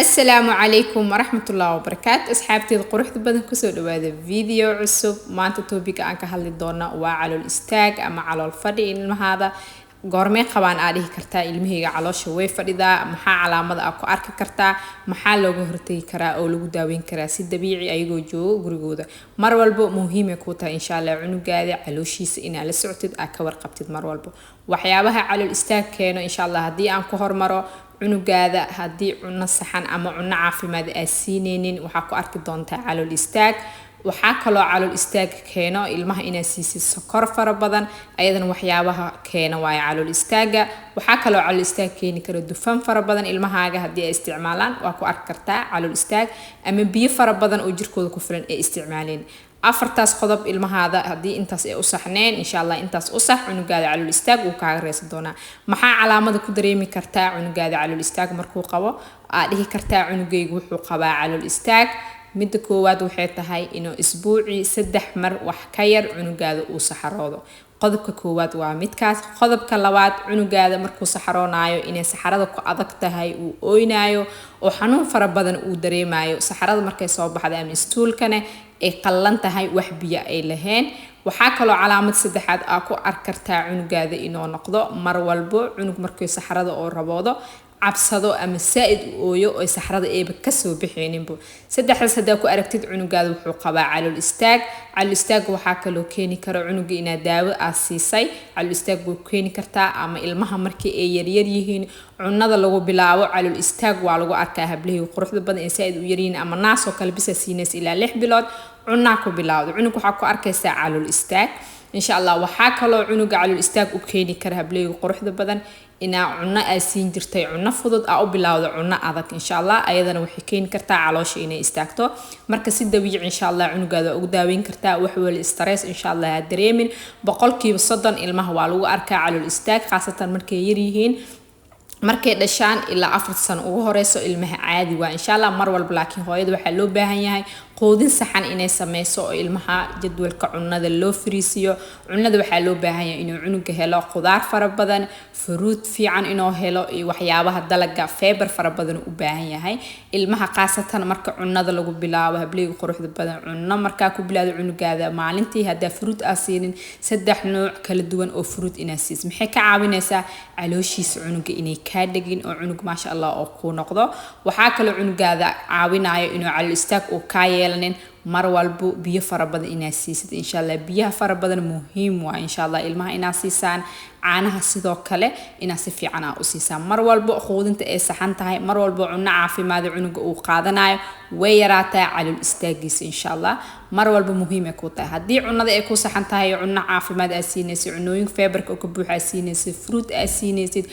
السلام عليكم ورحمة الله وبركاته أصحابتي القروح بدن كسر هذا فيديو عصب ما أنت توبيك أنك هل دونا وعلى الاستاج أما على الفري إن هذا قرمي قبان عليه كرتا ilmihiga caloosha way fadhidaa maxaa calaamada ah ku arki kartaa maxaa looga hortagi karaa oo lagu daaweyn karaa si dabiici ayagoo joogo gurigooda mar walba muhiim ah ku tahay insha Allah cunugaada calooshiisa inaad la socotid aad ka warqabtid mar walba waxyaabaha calool istaag keeno insha Allah hadii aan ku hormaro cunugaada hadii cunno saxan ama cunno caafimaad ay siineenin waxa ku arki doontaa calool istaag waxaa kaloo calool istaag keeno ilmaha inay siisid sokor fara badan ayadana waxyaabaha keeno waa calool istaaga waxaa kaloo calool istaag keeni kara dufan fara badan ilmahaaga hadii ay isticmaalaan waa ku arki kartaa calool istaag ama biyo fara badan oo jirkooda ku filan ay isticmaaleen afartaas qodob ilmahaada hadii intaas ay u saxneen insha Allah intaas u sax cunugaada calool istaag uu kaaga reesan doonaa maxaa calaamada ku dareemi kartaa cunugaada calool istaag markuu qabo aad dhihi kartaa cunugaygu wuxuu qabaa calool istaag midda koowaad waxay tahay inuu isbuuci 3 mar wax ka yar cunugaada uu saxaroodo qodobka koowaad waa midkaas qodobka labaad cunugaada markuu saxaroonayo inay saxarada ku adag tahay uu ooynayo oo xanuun fara badan uu dareemayo saxarada markay soo baxdo ama istuulkana ay qallan tahay wax biyo ay lahayn waxaa kaloo calaamad saddexaad ah ku arki kartaa cunugaada inuu noqdo mar walbo cunug markuu saxarada oo raboodo cabsado ama saaid ooyo oo saxarada eeba ka soo bixeeninbo saddexdaas hadaa ku aragtid cunugaada wuxuu qabaa calool istaag waxaa kaloo keeni kara cunuga ina daawo siisay calool istaag buu keeni kartaa ama ilmaha markii ay yaryar yihiin cunada lagu bilaabo calool istaag waa lagu arkaa hablaha quruxda badan ee saaid u yaryiin ama naas oo kale bisa siinaysa ilaa 6 bilood cunna ku bilaawdo cunug waxa ku arkaysaa calool istaag insha Allah waxaa kaloo cunuga calool istaag u keeni kara hablaha quruxda badan ina cunno ay siin jirtay cunno fudud ah u bilaawdo cunno adag insha Allah ayadana waxay keeni kartaa caloosha inay istaagto marka si dabiici insha Allah cunugaada ugu daaweyn kartaa wax wal stress insha Allah dareemin 30% ilmaha waa lagu arkaa calool istaag khaasatan markay yar yihiin markay dhashaan ilaa 4 sano ugu horeyso ilmaha caadi waa insha Allah mar walba laakiin hooyada waxa loo baahan yahay qoodin saxan inay sameyso oo ilmaha jadwalka cunnada loo fariisiyo cunnada waxa loo baahan yahay inuu cunuga helo qudaar fara badan fruit fiican inuu helo iyo waxyaabaha dalaga fiber fara badan u baahan yahay ilmaha qaasatan marka cunnada lagu bilaabo hableeyga quruxda badan cunno marka ku bilaado cunugaada maalintii hadaa fruit asiinin 3 nooc kala duwan oo fruit inaasiis maxay ka caawinaysaa calooshiisa cunuga inay ka dhigin oo cunug ma sha Allah oo ku noqdo waxa kale cunugaada caawinayo inuu calool istaag oo ka mar walbo biyo fara badan inaa siisid insha Allah biyaha fara badan muhiim waa insha Allah ilmaha inaa siisaan caanaha sidoo kale inaa si fiican u siisaan mar walbo quudinta ay saxan tahay mar walbo cunno caafimaad cunuga uu qaadanayo way yaraataa calool istaagiisa insha Allah mar walbo muhiim ah ku tahay hadii cunnada ay ku saxan tahay cunno caafimaad ay siinayso cunnooyin fiberka oo ka buuxa siinayso fruit ay siinaysid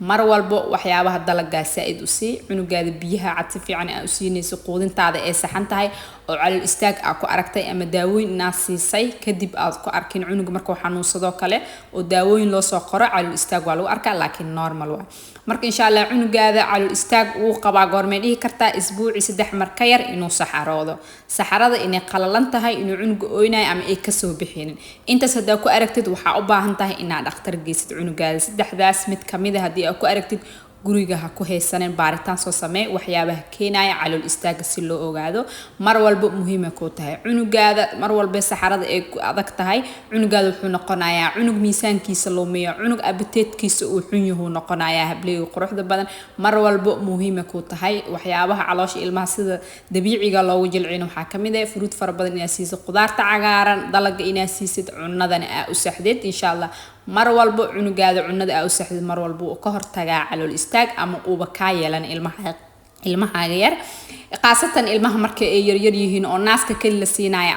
mar walbo waxyaabaha dalaga saaid u sii cunugaada biyaha cad si fiican u siinayso quudintaada ay saxan tahay oo calool istaag ku aragtay ama daawooyin naasiisay kadib aad ku arkin cunuga markuu xanuunsado kale oo daawooyin loo soo qoro calool istaag waa lagu arkaa laakiin normal waa marka insha Allah cunugaada calool istaag uu qabaa goormee dhihi kartaa isbuuci 3 mar ka yar inuu saxaroodo saxarada inay qalalan tahay inuu cunuga ooynayo ama ay ka soo bixinin intaas hadaa ku aragtid waxa u baahan tahay inaad dhakhtar geysid cunugaada saddexdaas mid kamid ah hadii aad ku aragtid guriga ha ku haysaneen baaritaan soo samee waxyaabaha keenaya calool istaaga si loo ogaado mar walba muhiim ah ku tahay cunugaada mar walba saxarada ay ku adag tahay cunugaada wuxuu noqonayaa cunug miisaankiisa lumiyo cunug appetite-kiisa uu xun yahay noqonayaa hableey quruxda badan mar walba muhiim ah ku tahay waxyaabaha caloosha ilmaha sida dabiiciga loogu jilcino waxa kamid ah fruit fara badan inaad siisid qudaarta cagaaran dalaga inaad siisid cunnadana aad u saxdeed insha Allah mar walbo cunugaada cunnada aad u saxdeed mar walbo ka hortagaa calool istaag ama uuba ka yeelan ilmaha yar qaasatan ilmaha markay ay yaryar yihiin oo naaska kali la siinayo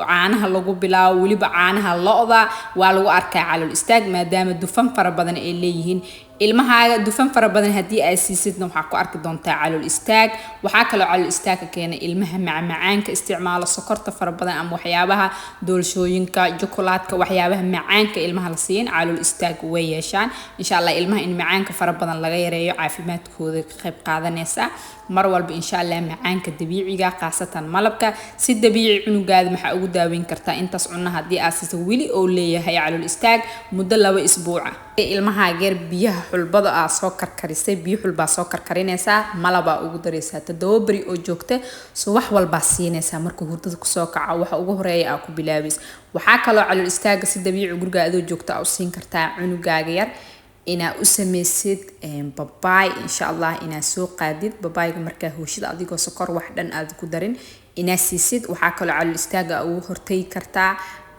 caanaha lagu bilaabo waliba caanaha lo'da waa lagu arkaa calool istaag maadaama dufan fara badan ay leeyihiin ilmahaaga dufan fara badan hadii ay siisidna waxa ku arki doontaa calool istaag waxa kale calool istaag keena ilmaha macmacaanka isticmaalo sokorta fara badan ama waxyaabaha doolshooyinka jokolaadka waxyaabaha macaanka ilmaha la siin calool istaag way yeeshaan insha Allah ilmaha in macaanka fara badan laga yareeyo caafimaadkooda ka qayb qaadanaysa mar walba insha Allah macaanka dabiiciga qaasatan malabka si dabiici cunugaada waxa ugu daaweyn kartaa intaas cunno hadii aad siiso wili oo leeyahay calool istaag muddo 2 isbuuc ilmaha geer biyaha xulbada aa soo karkarisay biyo xulbaa soo karkarinaysaa malaba ugu dareysaa 7 bari oo joogta soo wax walba siinaysaa markuu hurdada ku soo kaco waxa ugu horeeya aa ku bilaabis waxa kale oo calool istaaga si dabiici guriga adoo joogta u siin kartaa cunugaaga yar ina u sameysid babaay insha Allah ina soo qaadid babaayga marka hooshida adigoo sokor wax dhan aad ku darin ina siisid waxa kale oo calool istaaga ugu hortay kartaa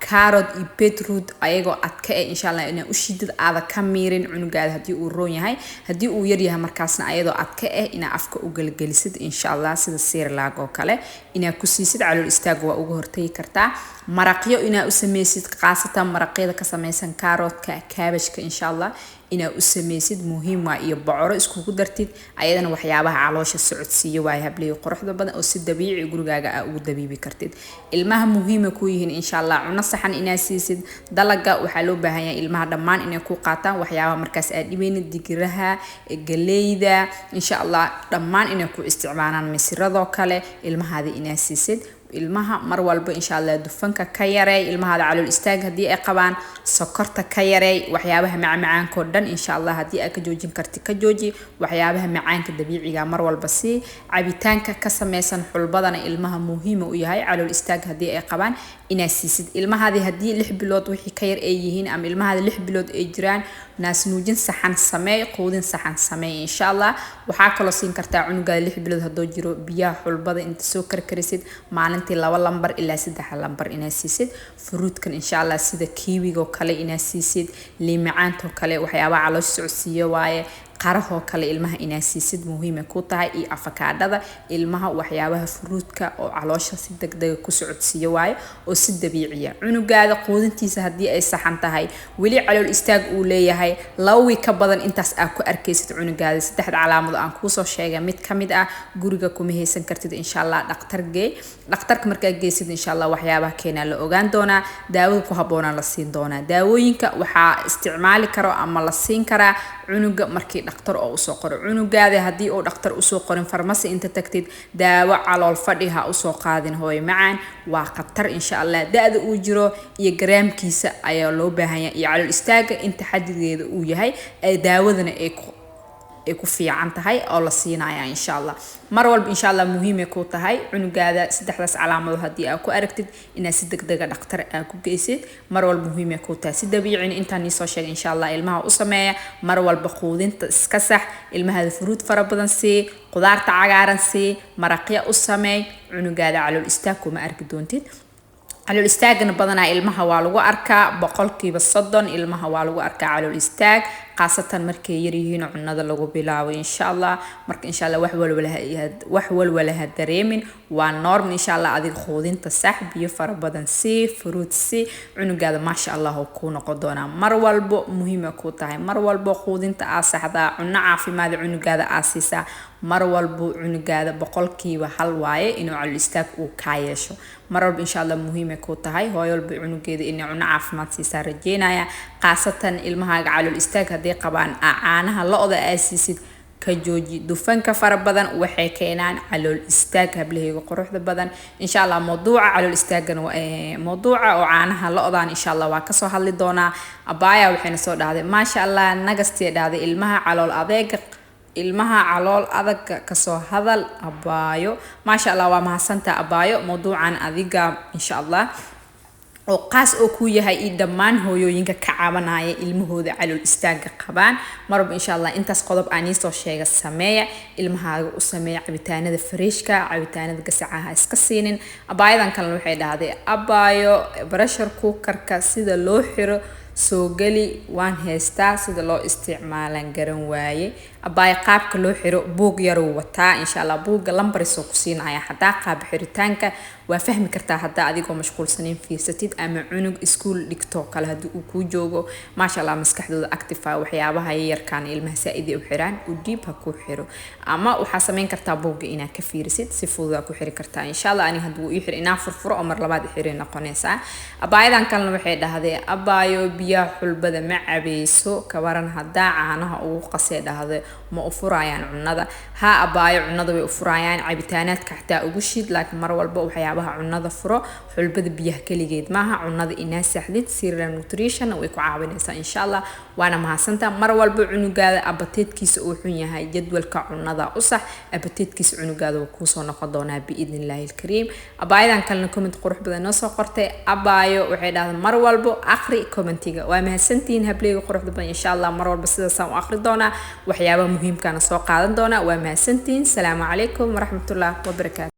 carrot iyo beetroot ayagoo adka insha Allah ina u shidid aada ka miirin cunugaada hadii uu roon yahay hadii uu yar yahay markaasna ayadoo adka ina afka u galgalisid insha Allah sida seerlaag oo kale ina ku siisid calool istaaga waa ugu hortay kartaa maraqyo ina u sameysid qaasatan maraqyada ka sameysan carrotka cabbage insha Allah ina u sameysid muhiim waa iyo bocoro isku dartid ayadana waxyaabaha caloosha socodsiyo waa hablay quruxda badan oo si dabiici gurigaaga ugu dabiibi kartid ilmaha muhiim ku yihiin insha Allah cuna saxan ina siisid dalaga waxa loo baahan yahay ilmaha dhamaan inay ku qaataan waxyaabaha markaas aad dhibayna digiraha galeyda insha Allah dhamaan inay ku isticmaalaan misirado kale ilmahaada ina siisid ilmaha mar walba insha Allah dufanka ka yaray ilmaha calool istaag hadii ay qabaan sokorta ka yaray waxyaabaha macmacaanka oo dhan insha Allah hadii ay ka joojin karti ka jooji waxyaabaha macaanka dabiiciga mar walba si cabitaanka ka sameysan xulbadana ilmaha muhiim u yahay calool istaag hadii ay qabaan ina siisid ilmahaadi hadii 6 bilood wixii ka yar ay yihiin ama ilmahaadi 6 bilood ay jiraan naas nuujin saxan sameey quudin saxan sameey insha Allah waxa kale oo siin kartaa cunuga 6 bilood hadoo jiro biyaha xulbada inta soo karkarisid maalintii 2 lambar ilaa 3 lambar ina siisid fruitkan insha Allah sida kiwiga kale ina siisid liimacaanto kale waxyaabaha caloosha socodsiyo waaye qaraho kale ilmaha ina siisid muhiim ku tahay iyo afakaadada ilmaha waxyaabaha fruitka oo caloosha si degdeg ku socodsiyo waaye oo si dabiiciya cunugaada quudintiisa hadii ay saxan tahay wali calool istaag uu leeyahay lawi ka badan intaas aad ku arkaysid cunugaada saddex calaamado aan ku soo sheegay mid kamid ah guriga kuma haysan kartid insha Allah dhakhtarka marka geesid insha Allah waxyaabaha keena la ogaan doona daawada ku haboona la siin doona daawooyinka waxa isticmaali karo ama la siin karaa cunuga markii dhakhtar oo soo qoro cunugaada hadii uu dhakhtar u soo qorin farmasi inta tagtid daawo calool fadhiha u soo qaadin hooy macaan waa qatar insha Allah daada uu jiro iyo garaamkiisa ayaa loo baahan yahay iyo calool istaaga inta xadigeeda uu yahay ay daawadana ay ku fiican tahay oo la siinaya insha Allah mar walba insha Allah muhiim ay ku tahay cunugaada saddexdaas calaamado hadii aad ku aragtid ina si degdeg ah dhakhtar aad ku geysid mar walba muhiim ay ku tahay si dabiici inta ni soo sheegay insha Allah ilmaha u sameeya mar walba quudinta iska sax ilmaha fruit fara badan si qudaarta cagaaran si maraqya u sameey cunugaada calool istaag kuma arki doontid calool istaagna badanaa ilmaha waa lagu arkaa 30% ilmaha waa lagu arkaa calool istaag qaasatan markay yar yihiin cunada lagu bilaabo insha Allah marka insha Allah wax walwala dareemin waa norm insha Allah adiga quudinta sax biyo fara badan si fruit si cunugaada ma sha Allah ku noqon doona mar walba muhiim ku tahay mar walba quudinta saxda cunna caafimaad cunugaada aasisa mar walba cunugaada 100% waaye inuu calool istaag uu ka yeesho mar walba insha Allah muhiim ku tahay hooyolba cunugeeda inay cunna caafimaad siisa rajeynaya qaasatan ilmaha calool istaag hadii qabaan caanaha lo'da aasisid ka jooji dufanka fara badan waxay keenaan calool istaag hableeyga quruxda badan insha Allah mawduuca calool istaagana mawduuca oo caanaha lo'daan insha Allah waa ka soo hadli doona abaaya waxayna soo dhahday ma sha Allah nagastay dhahday ilmaha calool adag ka soo hadal abaayo ma sha Allah waa mahasanta abaayo mawduucan adiga insha Allah oo qaas oo ku yahay dhamaan hooyooyinka ka cabanaya ilmahooda calool istaaga qabaan marba insha Allah intaas qodob aan soo sheega sameeya ilmahaaga u sameeya cabitaanada freshka cabitaanada gasacaha iska siinin abaayadan kale waxay dhahday abaayo pressure cooker-ka sida loo xiro soo gali waan heystaa sida loo isticmaalan garan waaye abaay qaabka loo xiro buug yar oo wataa insha Allah buugga lambar soo ku siinaya hadaa qaab xiritaanka waa fahmi kartaa hadaa adigoo mashquulsanayn fiirsatid ama cunug iskuul dhigto kala hadii uu ku joogo ma sha Allah maskaxdooda active waxyaabaha yarkaan ilmaha saaidii u xiraan u diib ha ku xiro ama waxa sameyn kartaa buugga inaad ka fiirsid si fudud ku xiri kartaa insha Allah ani haduu ii xir inaa furfuro oo mar labaad xirin noqonaysa abaayadan kalena waxay dhahdeen abaayo biyaha xulbada ma cabayso kabaran hadaa caanaha ugu qasay dhahday ma u furayaan cunada ha abaayo cunada way u furayaan cabitaanaadka xataa ugu shid laakiin mar walba waxyaabo waxyaabaha cunada furo xulbada biyaha kaligeed maaha cunada inaa saxdid cereal nutrition way ku caawinaysaa insha Allah waana mahadsantaa mar walba cunugaada appetite-kiisa uu xun yahay jadwalka cunada u sax appetite-kiisa cunugaada uu ku soo noqon doonaa biidnillaahil kariim abaayadan kalena comment qurux badan noo soo qortay abaayo waxay dhahdaa mar walba akhri commentiga waa mahadsantiin hableyga quruxda badan insha Allah mar walba sidaas aan u akhri doonaa waxyaabaha muhiimka ah soo qaadan doonaa waa mahadsantiin salaamu calaykum waraxmatullaahi wabarakaatuh